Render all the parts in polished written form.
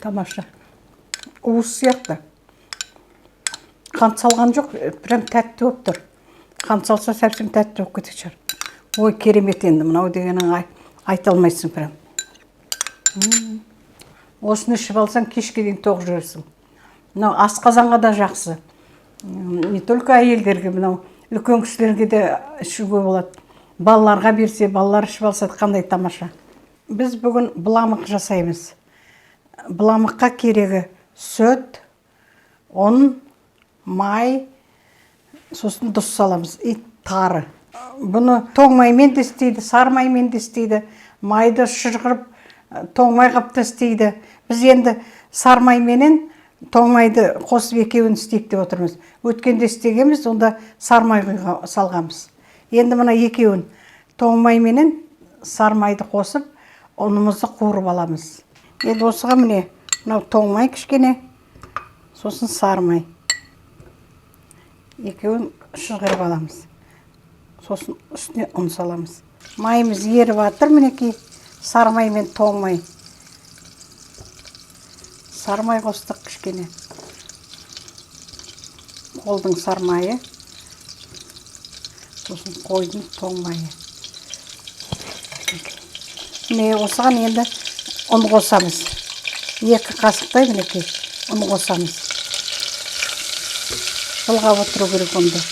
Тамаша. Уыз сияқты. Қант салған жоқ, прям тәтті болып тұр. Қант салса совсем тәтті болып кететін шығар. Ой, керемет енді, мынау дегенің айта алмайсың прям. Осыны ішіп алсаң, кешке дейін тоқ жүресің. Мынау асқазанға да жақсы. Не только әйелдерге, мынау үлкен кісілерге де ішуге болады. Балаларға берсе, балалар ішіп алса қандай тамаша. Біз бүгін бұламық жасаймыз. Бұламыққа керегі сүт, ұн, май, сосын тұз саламыз, тары. Бұны тоң маймен де істейді, сары маймен де істейді, майды шырғырып, тоң май қып та істейді. Біз енді сары майменен тоң майды қосып екеуін істейік деп отырмыз. Өткенде істегенбіз, онда сары май салғанбыз. Енді мына екеуін тоң майменен сары майды қосып, ұнымызды қуырып аламыз. Енді осыға міне, мынау тоң май кішкене, сосын сары май. Екеуін шырғырып аламыз. Сосын үстіне ұн саламыз. Майымыз еріп атыр, мінекей, сары май мен тоң май. Сары май қостық кішкене. Қолдың сары майы. Сосын қойдың тоң майы. Міне осыған енді ұн қосамыз. 2 қасықтай мінекей ұн қосамыз. Былғап отыру керек ұнды.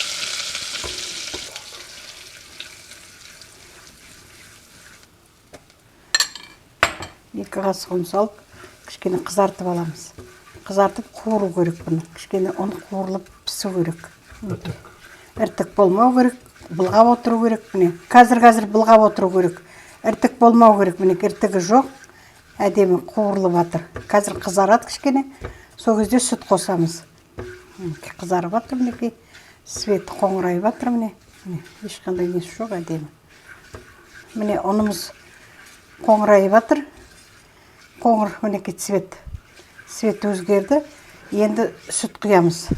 Екі қасық ұн салып, кішкене қызартып аламыз. Қызартып қуыру керек бұны. Кішкене ұн қуырылып пісу керек. Іртік болмау керек, былғап отыру керек. Қазір былғап отыру керек. Іртік болмау керек. Іртігі жоқ, әдемі қуырылып атыр. Қазір қызарады кішкене. Сол кезде сүт қосамыз. Қызарып атыр, мінекей. Светі қоңырайып атыр, міне. Ешқандай несі жоқ, әдемі. Міне ұнымыз қоңырайып атыр. Қоңыр, мінекей цвет. Цвет өзгерді. Енді сүт құямыз.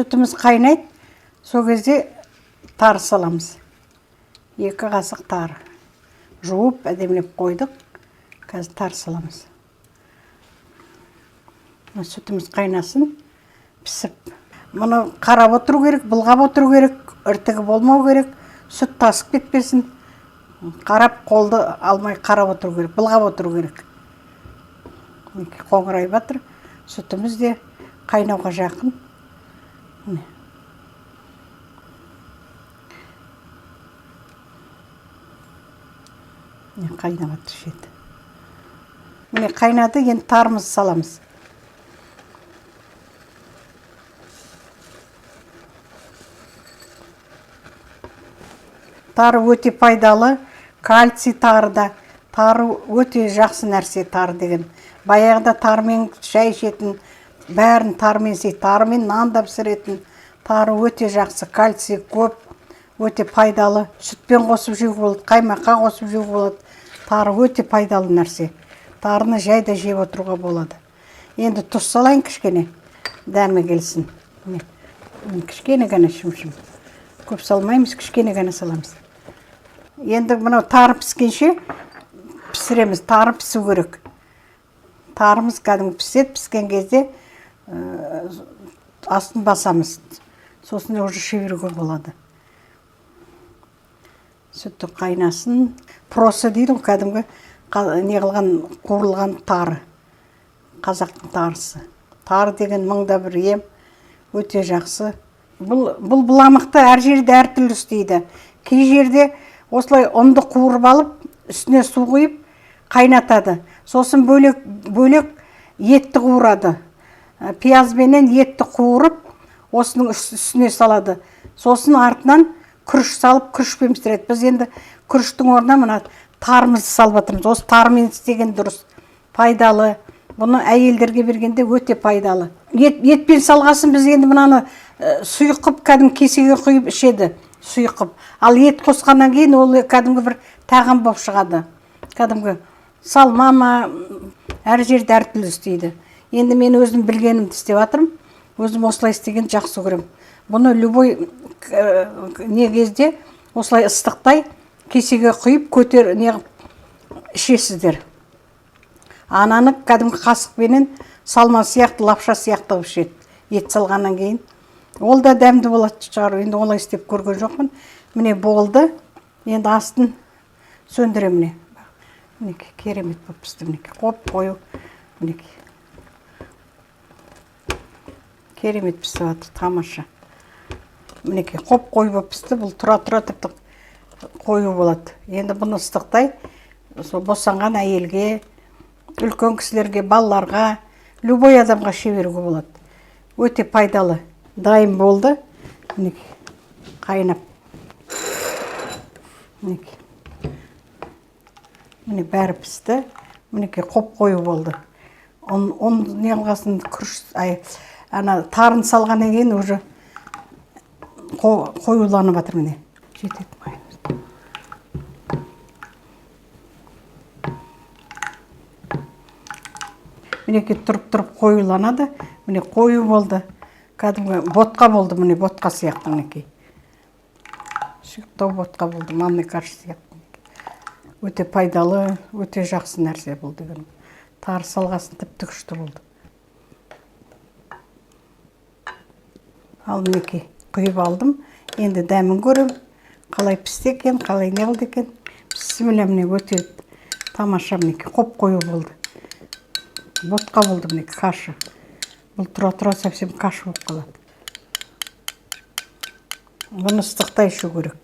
Сүтіміз қайнайды. Сол кезде тары саламыз. 2 қасық тары. Жуып, әдемілеп қойдық. Қазір тары саламыз. Сүтіміз қайнасын, пісіп. Мұны қарап отыру керек, былғап отыру керек, іртігі болмау керек, сүт тасып кетпесін. Қарап, қолды алмай қарап отыру керек, былғап отыру керек. Қоңырайып атыр, сүтіміз де қайнауға жақын. Қайнап атыр шеті. Міне қайнады, енді тарымызды саламыз. Тары өте пайдалы, кальций тарыда. Тары өте жақсы нәрсе, тары деген. Баяғыда тарымен шай ішетін, бәрін тарымен істейді. Тарымен нан да пісіретін. Тары өте жақсы, кальций көп, өте пайдалы. Сүтпен қосып жеуге болады, қаймаққа қосып жеуге болады. Тары өте пайдалы нәрсе. Тарыны жайда жеп отыруға болады. Енді тұз салайын кішкене, дәмі келсін. Кішкене ғана шым-шым. Көп салмаймыз, кішкене ғана саламыз. Енді мынау тары піскенше пісіреміз. Тары пісу керек. Тарымыз кәдімгі піседі, піскен кезде астын басамыз. Сосын уже шеверуге болады. Сүтті қайнасын. Просы дейді, кәдімгі неғылған, қуырылған тары. Қазақтың тарысы. Тары деген мыңда бір ем, өте жақсы. Бұл бұламықты әр жерде әр түрлі істейді. Кей жерде осылай ұнды қуырып алып, үстіне су құйып, қайнатады. Сосын бөлек етті қуырады. Пиязбенен етті қуырып, осының үстіне салады. Сосын артынан күріш салып, күрішпен пісіреді. Біз енді күріштің орнына мына тарымызды салып жатырмыз. Осы тарымен істеген дұрыс, пайдалы. Бұны әйелдерге бергенде өте пайдалы. Етпен салғасын біз енді мынаны сұйқып, кәдімгі кесеге құйып ішеді, сұйқып. Ал ет қосқаннан кейін ол кәдімгі бір тағам болып шығады. Кәдімгі салма ма, әр жерде әртүрлі істейді. Енді мен өзім білгенімді істеп жатырмын. Өзім осылай істеген жақсы көремін. Бұны любой не кезде осылай ыстықтай кесеге құйып көтер не ішесіздер. Ананы кәдімгі қасықпенен салма сияқты, лапша сияқты қылып ішеді. Ет салғаннан кейін. Ол да дәмді болады шығар. Енді олай істеп көрген жоқпын. Міне болды. Енді астын сөндіремін. Міне. Мінеке, керемет болып пісті. Мінеке, қою. Мінеке. Керемет пісіп жатыр, тамаша. Мінеке, қою болып пісті. Бұл тұра-тұра тіпті қою болады. Енді бұны ыстықтай босанған әйелге, үлкен кісілерге, балаларға, любой адамға шеберуге болады. Өте пайдалы. Дайын болды. Мінеке, қайнап. Мінеке. Міне бәрі пісті. Мінеке, қою болды. Он не қылғасын күріш, тарын салғаннан кейін уже қоюланып жатыр міне. Жетеді майымыз. Мінеке, тұрып қоюланады. Міне қою болды. Кәдімгі ботқа болды, міне ботқа сияқты мінеке. Шықтау ботқа болды, манный каш сияқты. Өте пайдалы, өте жақсы нәрсе болды. Тары салғасын тіпті күшті болды. Ал мінеке, құйып алдым. Енді дәмін көрем. Қалай пісті екен, қалай не болды екен. Бісміллә, міне өте тамаша мінеке, қою болды. Ботқа болды мінеке, кашы. Бұл тұра-тұра совсем кашы болып қалады. Бұны ыстықтай ішу керек.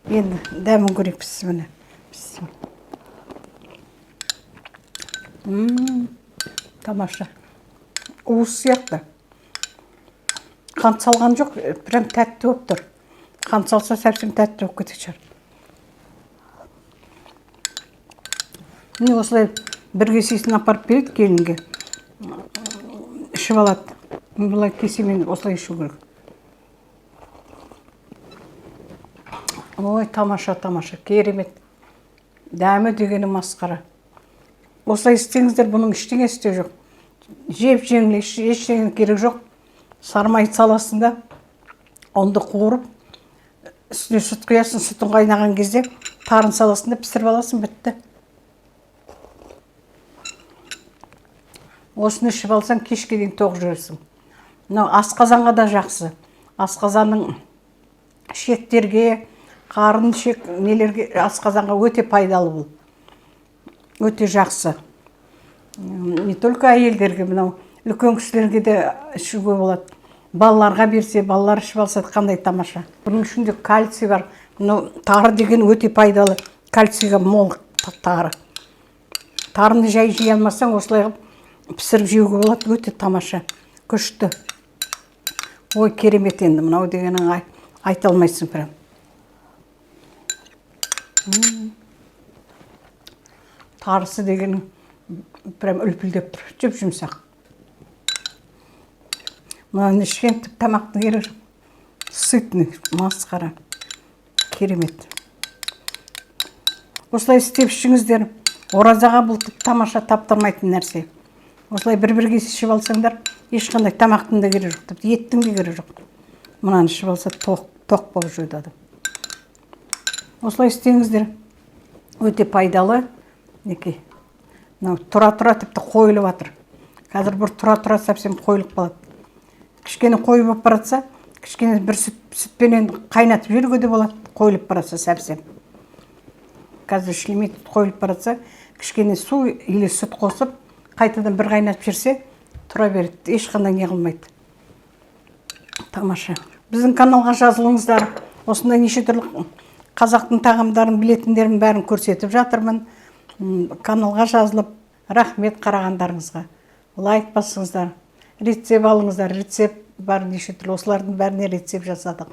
Енді дәмін көрек пісіміне. Тамаша. Уыз сияқты. Қант салған жоқ, прям тәтті болып тұр. Қант салса совсем тәтті болып кетеді шығар. Міне осылай бір кесесін апарып береді келінге. Ішіп алады. Бұлай кесемен осылай ішу керек. Ой, тамаша, керемет. Дәмі дегені масқара. Осылай істеңіздер, бұның ештеңе істеу жоқ. Жеп жеңіл, ештеңе керек жоқ. Сармай саласында, онды қуырып, үстіне сүт құясын, сүтін қайнаған кезде тарын саласында пісіріп аласың, бітті. Осыны ішіп алсаң, кешке дейін тоқ жүресің. Асқазанға да жақсы. Асқазанның шектерге, қарын шек нелерге, асқазанға өте пайдалы бұл. Өте жақсы. Не только әйелдерге, үлкен кісілерге де ішуге болады. Балаларға берсе, балалар ішіп алса қандай тамаша. Бұның ішінде кальций бар. Тары деген өте пайдалы. Кальцийға мол тары. Тарыны жай жей алмасаң, осылай пісіріп жеуге болады, өте тамаша. Күшті. Ой, керемет енді, мынау дегенің айта алмайсың прям. Тарысы деген прям үлпілдеп тұр, жүп-жұмсақ. Мынаны ішкен тамақтың керек. Сытный, масқара. Керемет. Осылай істеп ішіңіздер. Оразаға бұл тамаша таптырмайтын нәрсе. Осылай бір-бір кесе ішіп алсаңдар, ешқандай тамақтың да керек жоқ, еттің де керек жоқ. Мынаны ішіп алса тоқ болып жүреді адам. Осылай істеңіздер. Өте пайдалы. Тұра-тұра тіпті қойылып жатыр. Қазір бір тұра-тұра совсем қойылып қалады. Кішкене қойып болып баратса, кішкене бір сүтпенен қайнатып жіберуге де болады, қойылып баратса совсем. Қазір ішілмейді, қойылып баратса, кішкене су или сүт қосып, қайтадан бір қайнатып жүрсе, тұра береді, ешқандай не қылмайды. Тамаша. Біздің каналға жазылыңыздар. Осындай неше түрлі қазақтың тағамдарын білетіндерін бәрін көрсетіп жатырмын. Каналға жазылып, рахмет қарағандарыңызға. Лайк басыңыздар, рецепт алыңыздар, рецепт бар неше түрлі, осылардың бәріне рецепт жасадық.